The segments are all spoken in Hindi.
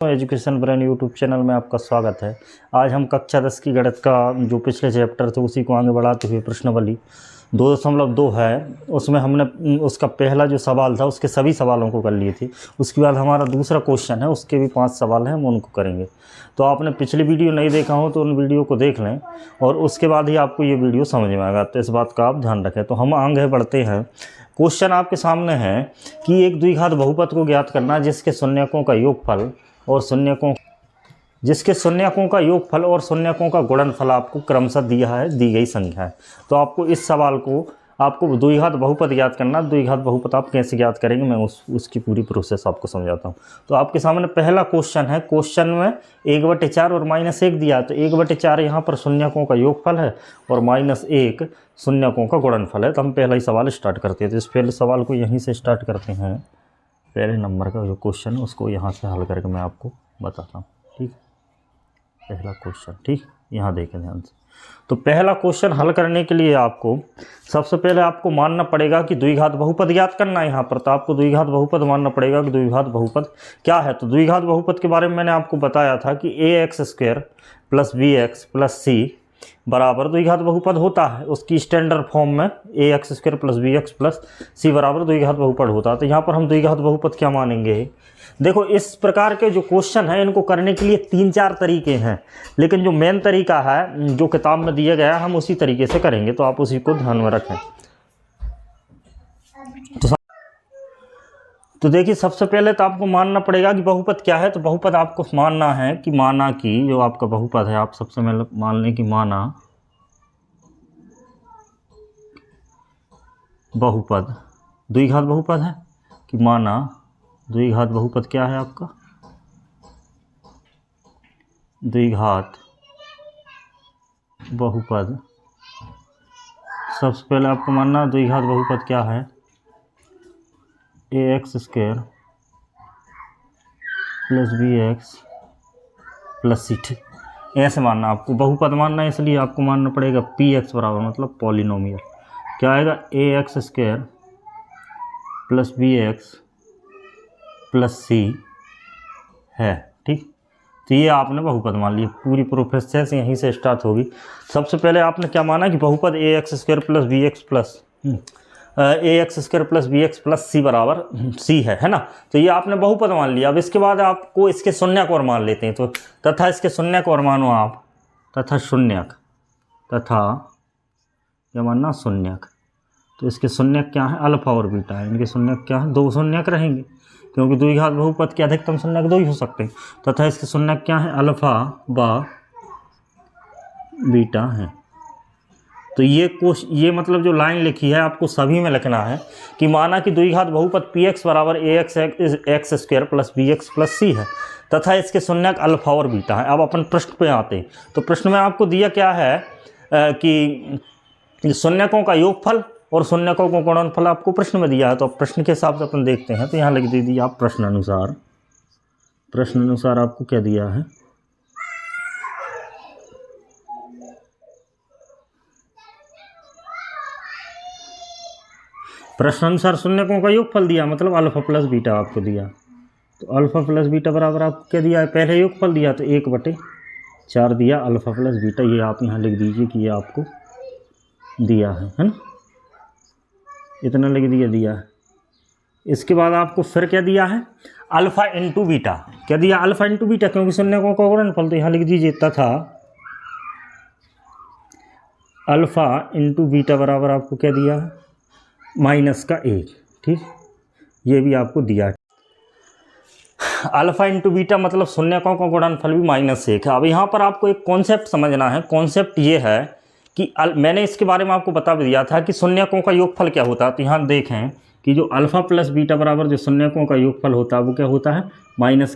एजुकेशन ब्रेन यूट्यूब चैनल में आपका स्वागत है। आज हम कक्षा 10 की गणित का जो पिछले चैप्टर थे उसी को आगे बढ़ाते हुए प्रश्नावली 2.2 है, उसमें हमने उसका पहला जो सवाल था उसके सभी सवालों को कर लिए थे। उसके बाद हमारा दूसरा क्वेश्चन है, उसके भी 5 सवाल हैं, हम उनको करेंगे। तो आपने पिछली वीडियो नहीं देखा हो तो उन वीडियो को देख लें और उसके बाद ही आपको ये वीडियो समझ में आएगा, तो इस बात का आप ध्यान रखें। तो हम आगे बढ़ते हैं। क्वेश्चन आपके सामने है कि एक द्विघात बहुपद को ज्ञात करना जिसके शून्यकों का योगफल और शून्यकों का गुणनफल आपको क्रमशः दिया है, दी गई संख्या है। तो आपको इस सवाल को आपको द्विघात बहुपद ज्ञात करना। द्विघात बहुपद आप कैसे ज्ञात करेंगे मैं उसकी पूरी प्रोसेस आपको समझाता हूँ। तो आपके सामने पहला क्वेश्चन है। क्वेश्चन में 1/4 और -1 दिया है। तो 1/4 यहाँ पर शून्यकों का योगफल है और -1 शून्यकों का गुणनफल है। तो हम पहला ही सवाल स्टार्ट करते हैं। तो इस पहले सवाल को यहीं से स्टार्ट करते हैं। पहले नंबर का जो क्वेश्चन है उसको यहाँ से हल करके मैं आपको बताता हूँ। ठीक, पहला क्वेश्चन, ठीक, यहाँ देखें ध्यान से। तो पहला क्वेश्चन हल करने के लिए आपको सबसे पहले आपको मानना पड़ेगा कि द्विघात बहुपद ज्ञात करना है। यहाँ पर तो आपको द्विघात बहुपद मानना पड़ेगा कि द्विघात बहुपद क्या है। तो द्विघात बहुपद के बारे में मैंने आपको बताया था कि ax² + bx + c बराबर द्विघात बहुपद होता है। उसकी स्टैंडर्ड फॉर्म में ax² + bx + c बराबर द्विघात बहुपद होता है। तो यहाँ पर हम द्विघात बहुपद क्या मानेंगे। देखो, इस प्रकार के जो क्वेश्चन हैं इनको करने के लिए 3-4 तरीके हैं, लेकिन जो मेन तरीका है जो किताब में दिया गया है हम उसी तरीके से करेंगे। तो आप उसी को ध्यान में रखें। तो देखिए, सबसे पहले तो आपको मानना पड़ेगा कि बहुपद क्या है। तो बहुपद आपको मानना है कि माना कि जो आपका बहुपद है, आप सबसे पहले मान लें कि माना बहुपद द्विघात बहुपद है, कि माना द्विघात बहुपद क्या है आपका, द्विघात बहुपद। सबसे पहले आपको मानना द्विघात बहुपद क्या है, ax² + bx + c। ठीक, ऐसे मानना आपको बहुपद मानना है, इसलिए आपको मानना पड़ेगा px बराबर मतलब पॉलिनोमियल क्या आएगा, ax² + bx + c है। ठीक, तो ये आपने बहुपद मान लिया। पूरी प्रोसेस यहीं से स्टार्ट होगी। सबसे पहले आपने क्या माना कि बहुपद ax² + bx + c बराबर c है ना। तो ये आपने बहुपद मान लिया। अब इसके बाद आपको इसके शून्यक और मान लेते हैं। तो तथा इसके शून्यक और मानो आप, तथा शून्यक, तथा क्या मानना, शून्यक। तो इसके शून्यक क्या है, अल्फा और बीटा है। इनके शून्यक क्या है, 2 शून्यक रहेंगे, क्योंकि द्विघात बहुपद के अधिकतम शून्यक 2 ही हो सकते हैं। तथा इसके शून्यक क्या है, अल्फा व बीटा है। तो ये मतलब जो लाइन लिखी है आपको सभी में लिखना है कि माना कि द्विघात बहुपद px बराबर ax² + bx + c है तथा इसके शून्यक अल्फा और बीटा है। अब अपन प्रश्न पे आते हैं। तो प्रश्न में आपको दिया क्या है कि शून्यकों का योगफल और शून्यकों का गुणनफल आपको प्रश्न में दिया है। तो प्रश्न के हिसाब से अपन देखते हैं। तो यहाँ लिख दीजिए आप प्रश्न अनुसार आपको क्या दिया है, प्रश्न अनुसार शून्यकों का योगफल दिया मतलब अल्फा + बीटा आपको दिया। तो अल्फा + बीटा बराबर आपको क्या दिया है, पहले योगफल दिया तो 1/4 दिया अल्फा + बीटा। ये आप यहाँ लिख दीजिए कि ये आपको दिया है ना, इतना लिख दिया है। इसके बाद आपको फिर क्या दिया है, अल्फा × बीटा। क्या दिया, अल्फा × बीटा, क्योंकि शून्यकों का गुणनफल। तो यहाँ लिख दीजिए तथा अल्फा × बीटा बराबर आपको क्या दिया है, -1। ठीक, ये भी आपको दिया है। अल्फा × बीटा मतलब शून्यकों का गुणनफल भी -1 है। अब यहाँ पर आपको एक कॉन्सेप्ट समझना है। कॉन्सेप्ट ये है कि मैंने इसके बारे में आपको बता भी दिया था कि शून्यकों का योगफल क्या होता है। तो यहाँ देखें कि जो अल्फा + बीटा बराबर जो शून्यकों का योगफल होता है वो क्या होता है, -b/a।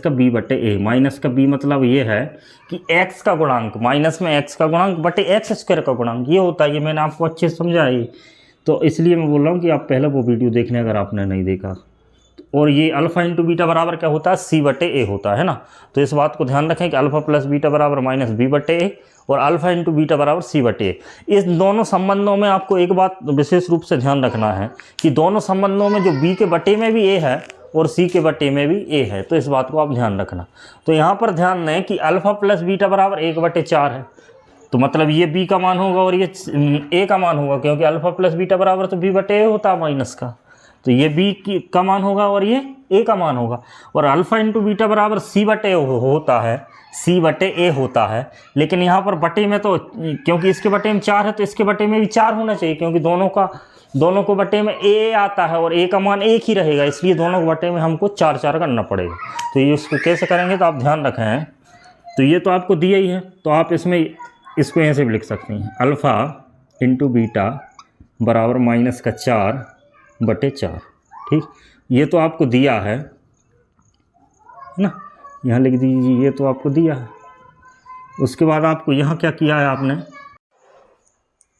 -b मतलब ये है कि x का गुणांक माइनस में x का गुणांक बटे x² का गुणांक ये होता है। ये मैंने आपको अच्छे से समझाया, तो इसलिए मैं बोल रहा हूँ कि आप पहले वो वीडियो देख लें अगर आपने नहीं देखा। और ये अल्फा × बीटा बराबर क्या होता है, c/a होता है ना। तो इस बात को ध्यान रखें कि अल्फा + बीटा बराबर -b/a और अल्फा × बीटा बराबर c/a। इस दोनों संबंधों में आपको एक बात विशेष रूप से ध्यान रखना है कि दोनों संबंधों में जो b के बटे में भी a है और सी के बटे में भी ए है, तो इस बात को आप ध्यान रखना। तो यहाँ पर ध्यान दें कि अल्फ़ा प्लस बीटा बराबर 1/4 है, तो मतलब ये बी का मान होगा और ये ए का मान होगा, क्योंकि अल्फ़ा प्लस बीटा बराबर तो बी बटे ए होता है माइनस का, तो ये बी का मान होगा और ये ए का मान होगा। और अल्फ़ा इंटू बीटा बराबर सी बटे होता है, सी बटे ए होता है। लेकिन यहाँ पर बटे में तो, क्योंकि इसके बटे में 4 है तो इसके बटे में भी 4 होना चाहिए, क्योंकि दोनों को बटे में ए आता है और ए का मान एक ही रहेगा, इसलिए दोनों को बटे में हमको 4 करना पड़ेगा। तो ये उसको कैसे करेंगे तो आप ध्यान रखें। तो ये तो आपको दिया ही है, तो आप इसमें इसको ऐसे भी लिख सकते हैं, अल्फ़ा इंटू बीटा बराबर -4/4। ठीक, ये तो आपको दिया है ना, यहाँ लिख दीजिए, ये तो आपको दिया है। उसके बाद आपको यहाँ क्या किया है आपने,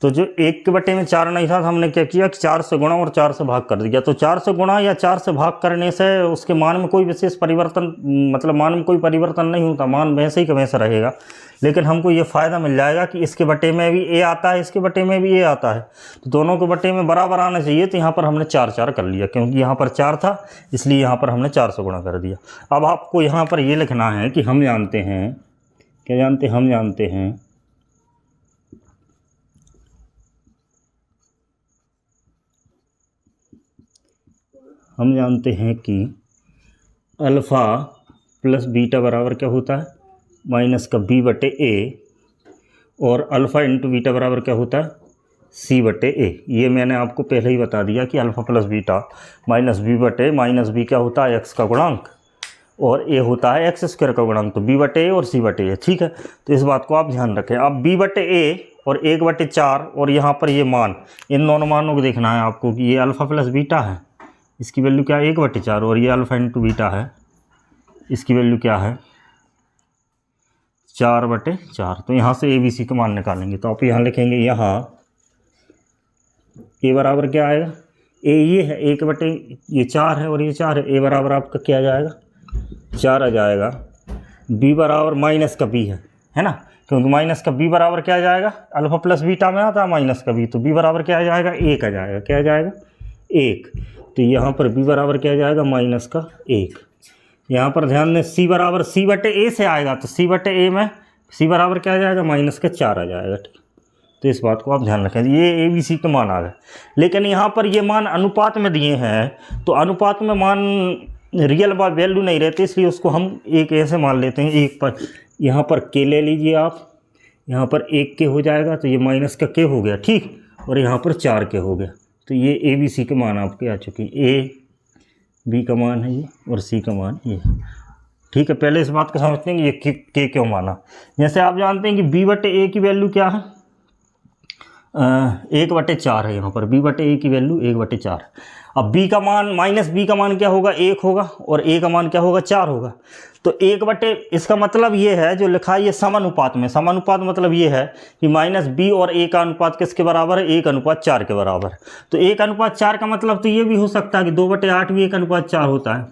तो जो 1/4 नहीं था, तो हमने क्या किया कि 4 से गुणा और 4 से भाग कर दिया। तो 4 से गुणा या 4 से भाग करने से उसके मान में कोई विशेष परिवर्तन, मतलब मान में कोई परिवर्तन नहीं होता, मान वैसे ही का वैसा रहेगा। लेकिन हमको ये फ़ायदा मिल जाएगा कि इसके बटे में भी ए आता है, इसके बटे में भी ए आता है, तो दोनों के बटे में बराबर आना चाहिए। तो यहाँ पर हमने 4 कर लिया, क्योंकि यहाँ पर 4 था इसलिए यहाँ पर हमने 4 से गुणा कर दिया। अब आपको यहाँ पर ये लिखना है कि हम जानते हैं, क्या जानते हैं, हम जानते हैं कि अल्फ़ा प्लस बीटा बराबर क्या होता है, माइनस का बी बटे ए, और अल्फ़ा इंटू बीटा बराबर क्या होता है, सी बटे ए। ये मैंने आपको पहले ही बता दिया कि alpha plus beta minus b बटे माइनस बी क्या होता है, एक्स का गुणांक, और ए होता है एक्स स्क्वायर का गुणांक, तो बी बटे ए और सी बटे ए। ठीक है, तो इस बात को आप ध्यान रखें। अब बी बटे ए और 1/4 और यहाँ पर ये मान, इन दोनों मानों को देखना है आपको कि ये अल्फ़ा प्लस बीटा है, इसकी वैल्यू क्या है 1/4, और ये अल्फ़ा इंटू बीटा है, इसकी वैल्यू क्या है 4/4। तो यहाँ से ए बी सी का मान निकालेंगे, तो आप यहाँ लिखेंगे, यहाँ ए बराबर क्या आएगा, ए ये है 1/4 है और ये 4 है, ए बराबर आपका क्या आ जाएगा 4 आ जाएगा। बी बराबर माइनस का बी है ना, क्योंकि माइनस का बी बराबर क्या आ जाएगा, अल्फ़ा प्लस बीटा में आता है माइनस का बी, तो बी बराबर क्या आ जाएगा 1 आ जाएगा, क्या आ जाएगा 1। तो यहाँ पर बी बराबर क्या आ जाएगा -1। यहाँ पर ध्यान दें, सी बराबर सी बटे ए से आएगा, तो सी बटे ए में सी बराबर क्या आ जाएगा -4 आ जाएगा। ठीक, तो इस बात को आप ध्यान रखें। ये ए बी सी के मान आ गए, लेकिन यहाँ पर ये मान अनुपात में दिए हैं, तो अनुपात में मान रियल वैल्यू नहीं रहते, इसलिए उसको हम एक ऐसे मान लेते हैं, एक पर यहाँ पर के ले लीजिए आप, यहाँ पर 1 के हो जाएगा, तो ये माइनस का के हो गया। ठीक, और यहाँ पर 4 के हो गया, तो ये ए बी सी के मान आपके आ चुके हैं, ए बी का मान है ये और सी का मान ये। ठीक है, पहले इस बात को समझते हैं कि ये के क्यों माना। जैसे आप जानते हैं कि बी बटे ए की वैल्यू क्या है, 1/4 है, यहाँ पर बी बटे ए की वैल्यू 1/4। अब बी का मान माइनस बी का मान क्या होगा 1 होगा, और ए का मान क्या होगा 4 होगा। तो 1/, इसका मतलब ये है जो लिखा है ये समानुपात में, समानुपात मतलब ये है कि माइनस बी और ए का अनुपात किसके बराबर है, 1:4 के बराबर। तो 1:4 का मतलब तो ये भी हो सकता है कि 2/8 भी 1:4 होता है,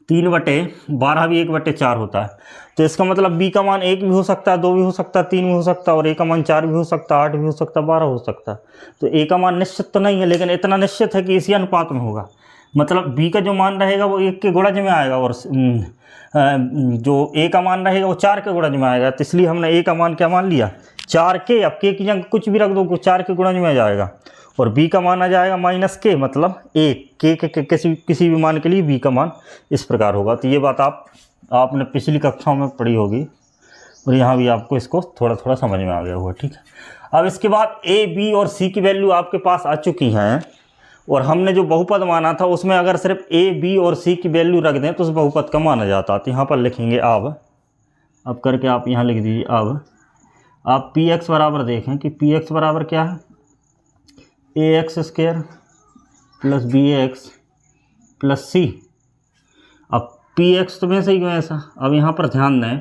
3/12 भी 1/4 होता है। तो इसका मतलब बी का मान 1 भी हो सकता है, 2 भी हो सकता है, 3 भी हो सकता है, और ए का मान 4 भी हो सकता है, 8 भी हो सकता है, 12 हो सकता है। तो ए का मान निश्चित तो नहीं है, लेकिन इतना निश्चित है कि इसी अनुपात में होगा। मतलब बी का जो मान रहेगा वो 1 के गुणज में आएगा, और जो ए का मान रहेगा वो 4 के गुणज में आएगा। तो इसलिए हमने ए का मान क्या मान लिया 4 के, अब के की जगह कुछ भी रख दो, 4 के गुणज में आ जाएगा, और बी का मान आ जाएगा -के, मतलब 1 के किसी भी मान के लिए बी का मान इस प्रकार होगा। तो ये बात आपने पिछली कक्षाओं में पढ़ी होगी, और यहाँ भी आपको इसको थोड़ा थोड़ा समझ में आ गया होगा। ठीक है, अब इसके बाद ए बी और सी की वैल्यू आपके पास आ चुकी हैं, और हमने जो बहुपद माना था उसमें अगर सिर्फ ए बी और सी की वैल्यू रख दें तो उस बहुपद का माना जाता है। तो यहाँ पर लिखेंगे अब करके आप यहाँ लिख दीजिए, अब आप पी एक्स बराबर देखें कि पी एक्स बराबर क्या है, ax² प्लस bx प्लस सी। अब px तो वैसे ही वैसा। अब यहाँ पर ध्यान दें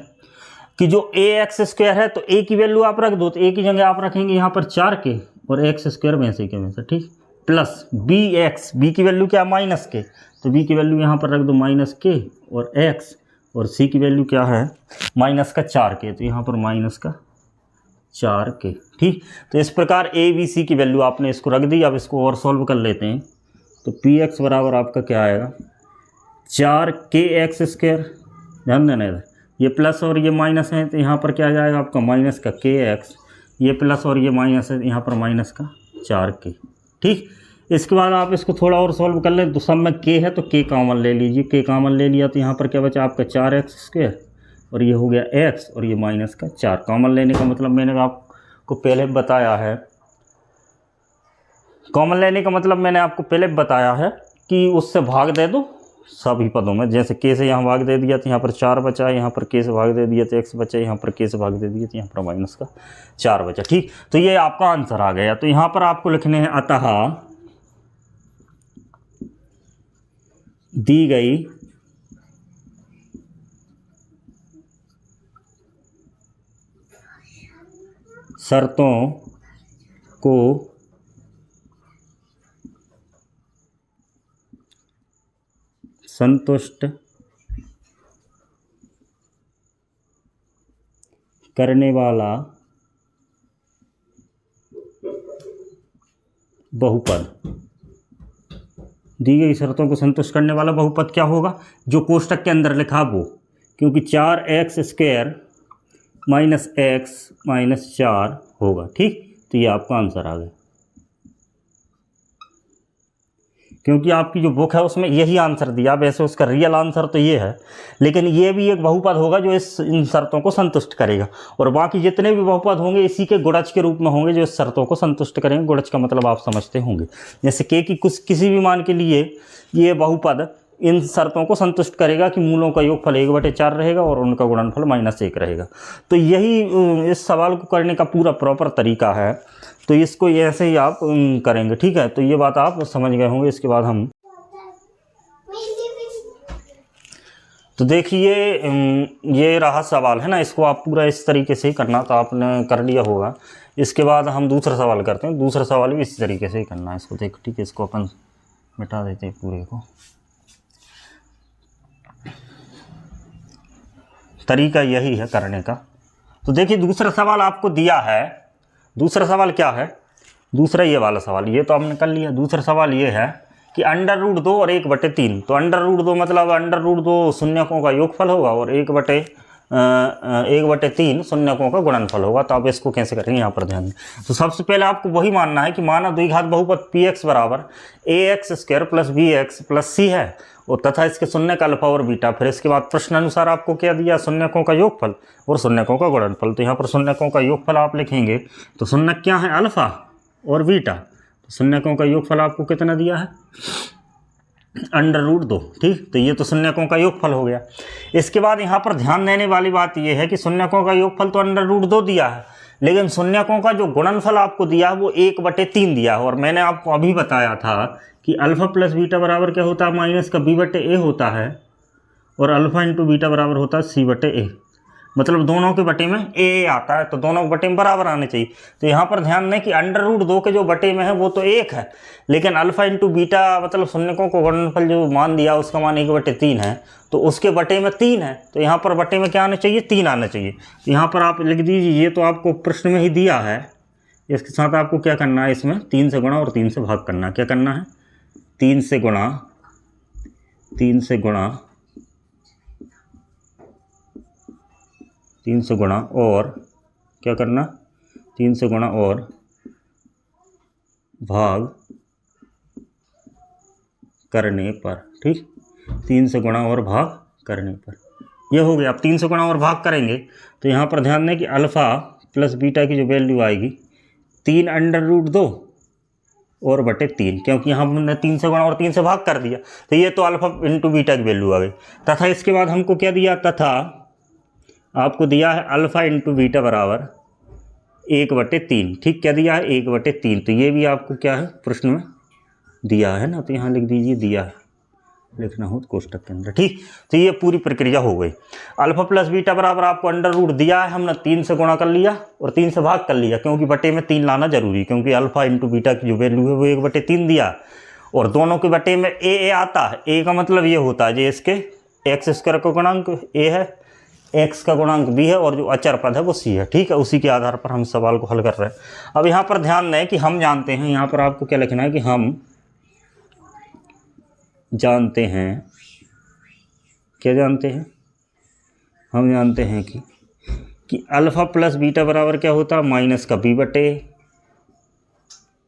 कि जो ax² है तो a की वैल्यू आप रख दो, तो a की जगह आप रखेंगे यहाँ पर 4 के, और x² वैसे ही के वैसा। ठीक, प्लस bx, b की वैल्यू क्या -के, तो b की वैल्यू यहाँ पर रख दो -के, और x, और c की वैल्यू क्या है -4 के, तो यहाँ पर -4 के। ठीक, तो इस प्रकार ए बी सी की वैल्यू आपने इसको रख दी। अब इसको और सॉल्व कर लेते हैं, तो पी एक्स बराबर आपका क्या आएगा 4 के एक्स स्क्वायर, ध्यान देना इधर, ये प्लस और ये माइनस है तो यहाँ पर क्या आ जाएगा आपका माइनस का के एक्स, ये प्लस और ये माइनस है यहाँ पर माइनस का 4 के। ठीक, इसके बाद आप इसको थोड़ा और सॉल्व कर लें तो सब में के है तो के कॉमन ले लीजिए, के कॉमन ले लिया तो यहाँ पर क्या बचा आपका 4x स्क्वायर और ये हो गया x और ये माइनस का 4। कॉमन लेने का मतलब मैंने आपको पहले बताया है, कॉमन लेने का मतलब मैंने आपको पहले बताया है कि उससे भाग दे दो सभी पदों में। जैसे के से यहाँ भाग दे दिया तो यहाँ पर 4 बचा, यहाँ पर के से भाग दे दिया तो x बचा, यहाँ पर के से भाग दे दिया तो यहाँ पर माइनस का 4 बचा। ठीक, तो ये आपका आंसर आ गया। तो यहाँ पर आपको लिखने हैं अतः दी गई शर्तों को संतुष्ट करने वाला बहुपद, दी गई शर्तों को संतुष्ट करने वाला बहुपद क्या होगा, जो कोष्टक के अंदर लिखा वो, क्योंकि 4x square minus x minus 4 होगा। ठीक, तो ये आपका आंसर आ गया, क्योंकि आपकी जो बुक है उसमें यही आंसर दिया। वैसे उसका रियल आंसर तो ये है, लेकिन ये भी एक बहुपद होगा जो इन शर्तों को संतुष्ट करेगा, और बाकी जितने भी बहुपद होंगे इसी के गुणज के रूप में होंगे जो इस शर्तों को संतुष्ट करेंगे। गुणज का मतलब आप समझते होंगे, जैसे के की किसी भी मान के लिए ये बहुपद इन शर्तों को संतुष्ट करेगा कि मूलों का योगफल 1/4 रहेगा और उनका गुणनफल -1 रहेगा। तो यही इस सवाल को करने का पूरा प्रॉपर तरीका है। तो इसको ऐसे ही आप करेंगे। ठीक है, तो ये बात आप समझ गए होंगे। इसके बाद हम तो देखिए ये रहा सवाल है ना, इसको आप पूरा इस तरीके से ही करना, तो आपने कर लिया होगा। इसके बाद हम दूसरा सवाल करते हैं। दूसरा सवाल भी इसी तरीके से ही करना है इसको। देख, ठीक है, इसको अपन मिटा देते हैं पूरे को। तरीका यही है करने का। तो देखिए दूसरा सवाल आपको दिया है। दूसरा सवाल क्या है, दूसरा ये वाला सवाल, ये तो हमने कर लिया। दूसरा सवाल ये है कि √2 और 1/3। तो √2 मतलब √2 शून्यकों का योगफल होगा और 1/3 शून्यकों का गुणनफल होगा। तो आप इसको कैसे करेंगे यहाँ पर ध्यान दें। तो सबसे पहले आपको वही मानना है कि माना द्विघात बहुपद px बराबर ax² + bx + c है और तथा इसके शून्यक अल्फा और बीटा। फिर इसके बाद प्रश्न अनुसार आपको क्या दिया, शून्यकों का योगफल और शून्यकों का गुणनफल। तो यहाँ पर शून्यकों का योगफल आप लिखेंगे तो शून्यक क्या है, अल्फा और बीटा। तो शून्यकों का योगफल आपको कितना दिया है, √2। ठीक, तो ये तो शून्यकों का योगफल हो गया। इसके बाद यहाँ पर ध्यान देने वाली बात ये है कि शून्यकों का योगफल तो √2 दिया है, लेकिन शून्यकों का जो गुणनफल आपको दिया है वो 1/3 दिया है। और मैंने आपको अभी बताया था कि अल्फा प्लस बीटा बराबर क्या होता है, माइनस का b/a होता है और अल्फा इंटू बीटा बराबर होता है c/a। मतलब दोनों के बटे में a आता है, तो दोनों के बटे में बराबर आने चाहिए। तो यहाँ पर ध्यान दें कि √2 के जो बटे में है वो तो 1 है, लेकिन अल्फा इंटू बीटा मतलब शून्यकों को गुणनफल जो मान दिया उसका मान 1/3 है, तो उसके बटे में 3 है। तो यहाँ पर बटे में क्या आना चाहिए, 3 आना चाहिए। तो यहाँ पर आप लिख दीजिए, ये तो आपको प्रश्न में ही दिया है। इसके साथ आपको क्या करना है, इसमें 3 से गुणा और 3 से भाग करना है। क्या करना है, 3 से गुणा और क्या करना, 3 से गुणा और भाग करने पर। ठीक, 3 से गुणा और भाग करने पर ये हो गया। अब 3 से गुणा और भाग करेंगे तो यहाँ पर ध्यान दें कि अल्फ़ा प्लस बीटा की जो वैल्यू आएगी 3√2 और बटे 3, क्योंकि यहाँ हमने 3 से गुणा और 3 से भाग कर दिया। तो ये तो अल्फ़ा इंटू बीटा की वैल्यू आ गई। तथा इसके बाद हमको क्या दिया, तथा आपको दिया है अल्फ़ा इंटू बीटा बराबर 1/3। ठीक, क्या दिया है, 1/3। तो ये भी आपको क्या है, प्रश्न में दिया है ना, तो यहाँ लिख दीजिए दिया है, लिखना हो तो कोष्टक के अंदर। ठीक, तो ये पूरी प्रक्रिया हो गई। अल्फ़ा प्लस बीटा बराबर आपको √2 दिया है, हमने 3 से गुणा कर लिया और 3 से भाग कर लिया, क्योंकि बटे में 3 लाना जरूरी, क्योंकि अल्फ़ा इंटू बीटा की जो वैल्यू है वो 1/3 दिया और दोनों के बटे में a आता है। a का मतलब ये होता है जो इसके x² का गुणांक a है, x का गुणांक b है और जो अचर पद है वो c है। ठीक है, उसी के आधार पर हम सवाल को हल कर रहे हैं। अब यहाँ पर ध्यान दें कि हम जानते हैं, यहाँ पर आपको क्या लिखना है कि हम जानते हैं क्या जानते हैं, हम जानते हैं कि अल्फ़ा प्लस बीटा बराबर क्या होता है, माइनस का बी बटे ए,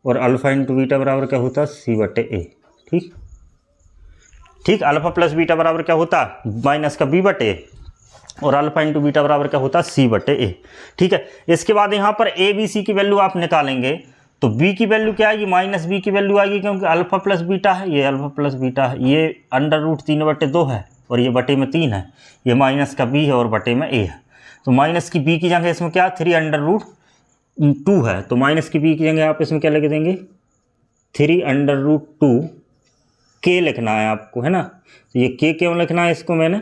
और अल्फ़ा इंटू बीटा बराबर क्या होता है, सी बटे ए। ठीक ठीक, अल्फ़ा प्लस बीटा बराबर क्या होता है, माइनस का बी बटे ए, और अल्फ़ा इंटू बीटा बराबर क्या होता है, सी बटे ए। ठीक है, इसके बाद यहाँ पर ए बी सी की वैल्यू आप निकालेंगे तो बी की वैल्यू क्या आएगी, माइनस बी की वैल्यू आएगी, क्योंकि अल्फ़ा प्लस बीटा है, ये अल्फ़ा प्लस बीटा है, ये √3/2 है और ये बटे में 3 है, ये माइनस का बी है और बटे में ए है। तो माइनस की बी की जगह इसमें क्या 3√2 है, तो माइनस की बी की जगह आप इसमें क्या लिख देंगे, 3√2 के लिखना है आपको, है ना। तो ये के क्यों लिखना है, इसको मैंने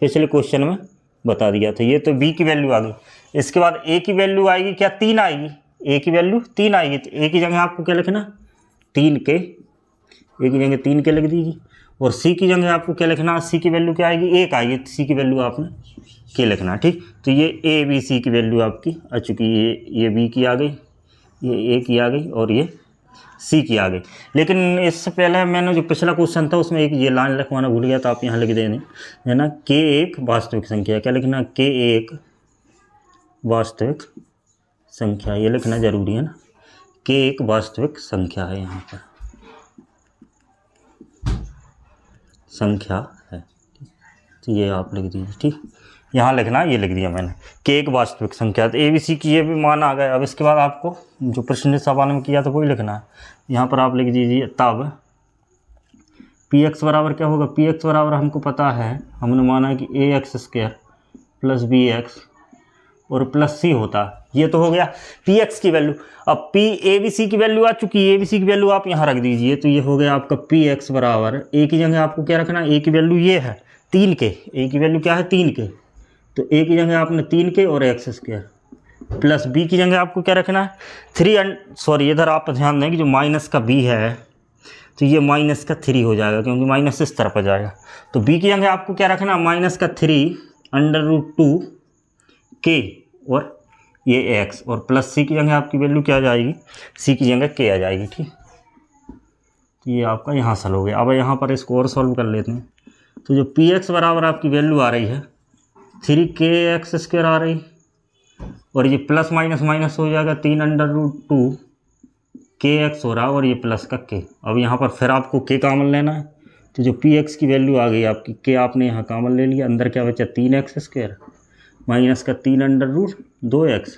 पिछले क्वेश्चन में बता दिया था। ये तो बी की वैल्यू आ गई। इसके बाद ए की वैल्यू आएगी क्या, 3 आएगी, ए की वैल्यू 3 आएगी, तो ए की जगह आपको क्या लिखना, 3 के, ए की जगह 3 के लिख दीजिए। और सी की जगह आपको क्या लिखना, सी की वैल्यू क्या आएगी, 1 आएगी, तो सी की वैल्यू आपने के लिखना। ठीक, तो ये ए बी सी की वैल्यू आपकी आ चुकी है, ये बी की आ गई, ये ए की आ गई और ये सी की आ गई। लेकिन इससे पहले मैंने जो पिछला क्वेश्चन था उसमें एक ये लाइन लिखवाना भूल गया, तो आप यहाँ लिख देने, है ना, के एक वास्तविक संख्या, क्या लिखना, के एक वास्तविक संख्या, ये लिखना जरूरी है ना, के एक वास्तविक संख्या है, यहाँ पर संख्या है, तो ये आप लिख दीजिए। ठीक, यहाँ लिखना, ये लिख दिया मैंने, के एक वास्तविक संख्या, तो ए बी सी की ये भी मान आ गया। अब इसके बाद आपको जो प्रश्न सवाल में किया था वही लिखना है, यहाँ पर आप लिख दीजिए, तब पी एक्स बराबर क्या होगा, पी एक्स बराबर हमको पता है, हमने माना है कि a x square plus b x और प्लस सी होता है, ये तो हो गया पी एक्स की वैल्यू। अब पी ए बी सी की वैल्यू आ चुकी है, ए बी सी की वैल्यू आप यहाँ रख दीजिए, तो ये हो गया आपका पी एक्स बराबर, ए की जगह आपको क्या रखना, ए की वैल्यू ये है 3 के, ए की वैल्यू क्या है 3 के, तो ए की जगह आपने 3 के और एक्स स्क्वायर, प्लस बी की जगह आपको क्या रखना है 3, सॉरी इधर आप ध्यान दें कि जो माइनस का बी है तो ये माइनस का 3 हो जाएगा, क्योंकि माइनस इस तरफ आ जाएगा। तो बी की जगह आपको क्या रखना, माइनस का 3√2 के और ये एक्स, और प्लस सी की जगह आपकी वैल्यू क्या आ जाएगी, सी की जगह के आ जाएगी। ठीक, तो ये आपका यहाँ सॉल्व हो गया। अब यहाँ पर इसको और सॉल्व कर लेते हैं, तो जो पी एक्स बराबर आपकी वैल्यू आ रही है 3kx² आ रही, और ये प्लस माइनस माइनस हो जाएगा, 3√2 kx हो रहा है और ये प्लस का k। अब यहाँ पर फिर आपको k कॉमन लेना है, तो जो पी एक्स की वैल्यू आ गई आपकी, k आपने यहाँ कॉमन ले लिया, अंदर क्या बचा 3x² माइनस का 3√2x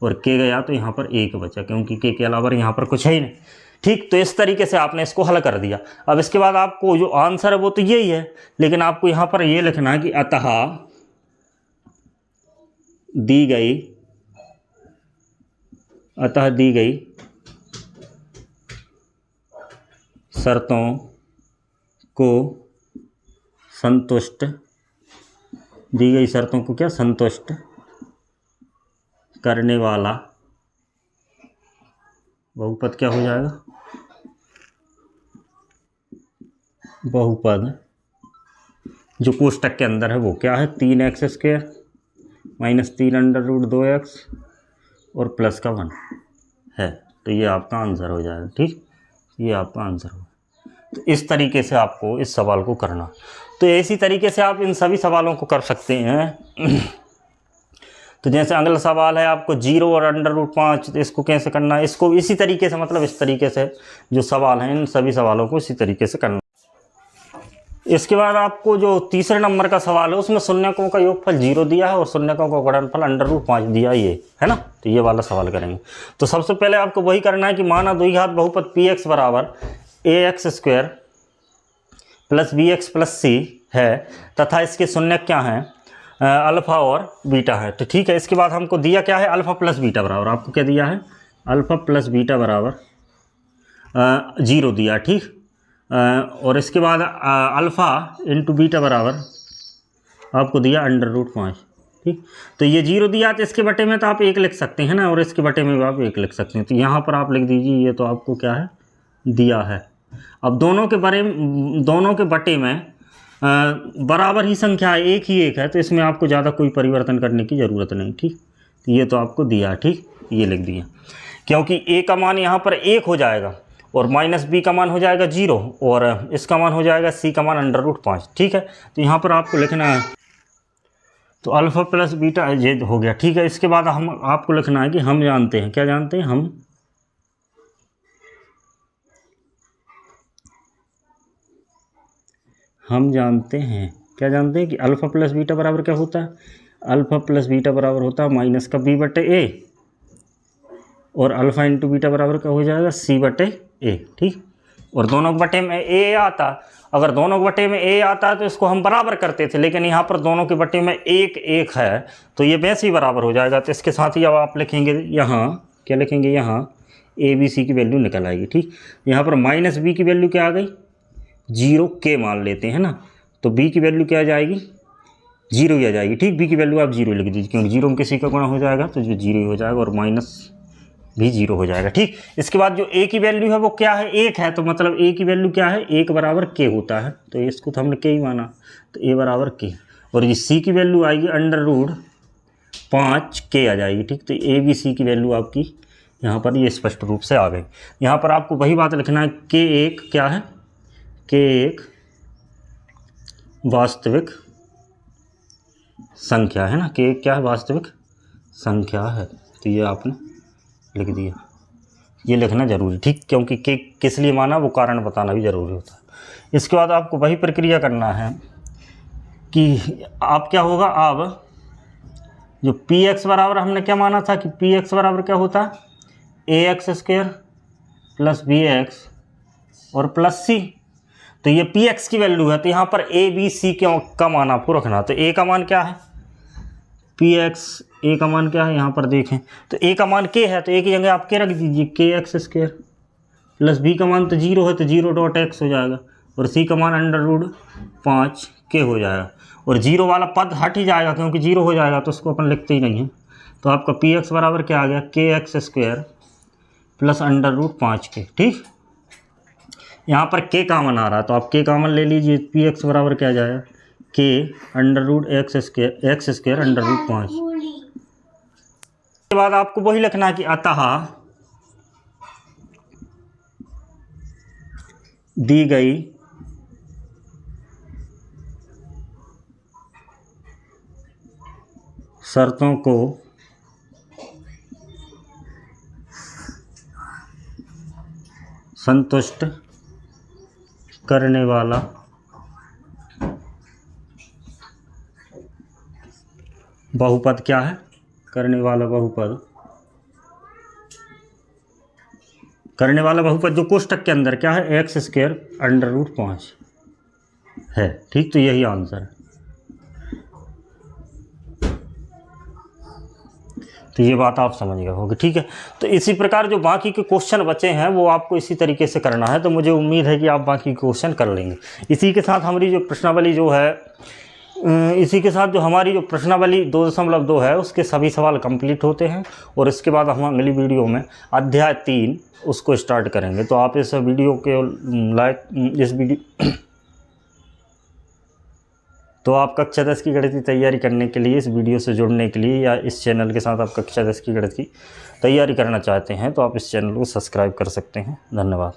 और k गया तो यहाँ पर 1 बचा, क्योंकि k के अलावा यहाँ पर कुछ है ही नहीं। ठीक, तो इस तरीके से आपने इसको हल कर दिया। अब इसके बाद आपको जो आंसर है वो तो यही है, लेकिन आपको यहाँ पर ये लिखना है कि अतः दी गई शर्तों को संतुष्ट, दी गई शर्तों को क्या संतुष्ट करने वाला बहुपद क्या हो जाएगा, बहुपद जो कोष्टक के अंदर है वो क्या है, 3x² माइनस 3√2x और प्लस का 1 है, तो ये आपका आंसर हो जाएगा। ठीक, ये आपका आंसर होगा। तो इस तरीके से आपको इस सवाल को करना, तो इसी तरीके से आप इन सभी सवालों को कर सकते हैं। तो जैसे अगला सवाल है आपको 0 और √5, इसको कैसे करना है, इसको इसी तरीके से, मतलब इस तरीके से जो सवाल हैं इन सभी सवालों को इसी तरीके से करना। इसके बाद आपको जो तीसरे नंबर का सवाल है उसमें शून्यकों का योगफल 0 दिया है और शून्यकों का गुणनफल √5 दिया है, ये है ना, तो ये वाला सवाल करेंगे। तो सबसे पहले आपको वही करना है कि माना द्विघात बहुपद पी एक्स बराबर ax² plus bx plus c है तथा इसके शून्य क्या हैं, अल्फ़ा और बीटा है। तो ठीक है, इसके बाद हमको दिया क्या है, अल्फ़ा प्लस बीटा बराबर, आपको क्या दिया है, अल्फ़ा प्लस बीटा बराबर 0 दिया। ठीक, और इसके बाद अल्फ़ा इंटू बीटा बराबर आपको दिया √5। ठीक, तो ये 0 दिया, तो इसके बटे में तो आप 1 लिख सकते हैं ना, और इसके बटे में भी आप 1 लिख सकते हैं, तो यहाँ पर आप लिख दीजिए, ये तो आपको क्या है दिया है। अब दोनों के बटे में बराबर ही संख्या है, एक ही एक है, तो इसमें आपको ज़्यादा कोई परिवर्तन करने की ज़रूरत नहीं। ठीक, तो ये तो आपको दिया। ठीक, ये लिख दिया, क्योंकि a का मान यहाँ पर 1 हो जाएगा और माइनस बी का मान हो जाएगा 0 और इसका मान हो जाएगा सी का मान √5। ठीक है, तो यहाँ पर आपको लिखना है, तो अल्फ़ा प्लस बीटा ये हो गया। ठीक है, इसके बाद हम आपको लिखना है कि हम जानते हैं, क्या जानते हैं, हम जानते हैं, क्या जानते हैं कि अल्फ़ा प्लस बीटा बराबर क्या होता है, अल्फ़ा प्लस बीटा बराबर होता है माइनस का b/a और अल्फ़ा इंटू बीटा बराबर क्या हो जाएगा c/a। ठीक, और दोनों के बटे में a आता, अगर दोनों के बटे में a आता है तो इसको हम बराबर करते थे, लेकिन यहाँ पर दोनों के बटे में 1 है तो ये वैसे ही बराबर हो जाएगा। तो इसके साथ ही अब आप लिखेंगे यहाँ, क्या लिखेंगे, यहाँ a b c की वैल्यू निकल आएगी। ठीक, यहाँ पर माइनस b की वैल्यू क्या आ गई, 0 k मान लेते हैं ना, तो b की वैल्यू क्या आ जाएगी, 0 ही आ जाएगी। ठीक, b की वैल्यू आप 0 लिख दीजिए, क्योंकि 0 में किसी का गुणा हो जाएगा तो जो 0 ही हो जाएगा और माइनस भी 0 हो जाएगा। ठीक, इसके बाद जो a की वैल्यू है वो क्या है, 1 है, तो मतलब a की वैल्यू क्या है, 1 बराबर k होता है, तो इसको तो हमने k ही माना, तो a बराबर k। और ये c की वैल्यू आएगी √5k आ जाएगी। ठीक, तो a b c की वैल्यू आपकी यहाँ पर ये स्पष्ट रूप से आ गई। यहाँ पर आपको वही बात लिखना है, k1 क्या है, k1 वास्तविक संख्या है ना, k1 क्या है, वास्तविक संख्या है, तो ये आपने लिख दिया, ये लिखना जरूरी। ठीक, क्योंकि k किस लिए माना वो कारण बताना भी ज़रूरी होता है। इसके बाद आपको वही प्रक्रिया करना है कि आप क्या होगा, अब जो px बराबर हमने क्या माना था कि px बराबर क्या होता है, ax² प्लस bx और प्लस c, तो ये px की वैल्यू है, तो यहाँ पर a b c का मान आपको रखना। तो a का मान क्या है, px, a का मान क्या है, यहाँ पर देखें तो a का मान k है, तो a की जगह आप k रख दीजिए, kx² प्लस b का मान तो 0 है तो 0.x हो जाएगा और c का मान √5k हो जाएगा, और 0 वाला पद हट ही जाएगा क्योंकि 0 हो जाएगा तो उसको अपन लिखते ही नहीं हैं। तो आपका px बराबर क्या आ गया, kx² प्लस √5k। ठीक, यहाँ पर k कॉमन आ रहा है तो आप k कॉमन ले लीजिए, px बराबर क्या आ जाएगा, k x² √5। के बाद आपको वही लिखना है कि अतः दी गई शर्तों को संतुष्ट करने वाला बहुपद क्या है, करने वाला बहुपद, करने वाला बहुपद जो कोष्टक के अंदर क्या है, x² √5 है। ठीक, तो यही आंसर है। तो ये बात आप समझ गए होगे। ठीक है, तो इसी प्रकार जो बाकी के क्वेश्चन बचे हैं वो आपको इसी तरीके से करना है, तो मुझे उम्मीद है कि आप बाकी क्वेश्चन कर लेंगे। इसी के साथ हमारी जो प्रश्नावली जो है, इसी के साथ जो हमारी जो प्रश्नावली 2.2 है उसके सभी सवाल कंप्लीट होते हैं, और इसके बाद हम अगली वीडियो में अध्याय 3 उसको स्टार्ट करेंगे। तो आप इस वीडियो के इस वीडियो तो आप कक्षा 10 की गणित की तैयारी करने के लिए, इस वीडियो से जुड़ने के लिए, या इस चैनल के साथ आप कक्षा 10 की गणित की तैयारी करना चाहते हैं तो आप इस चैनल को सब्सक्राइब कर सकते हैं। धन्यवाद।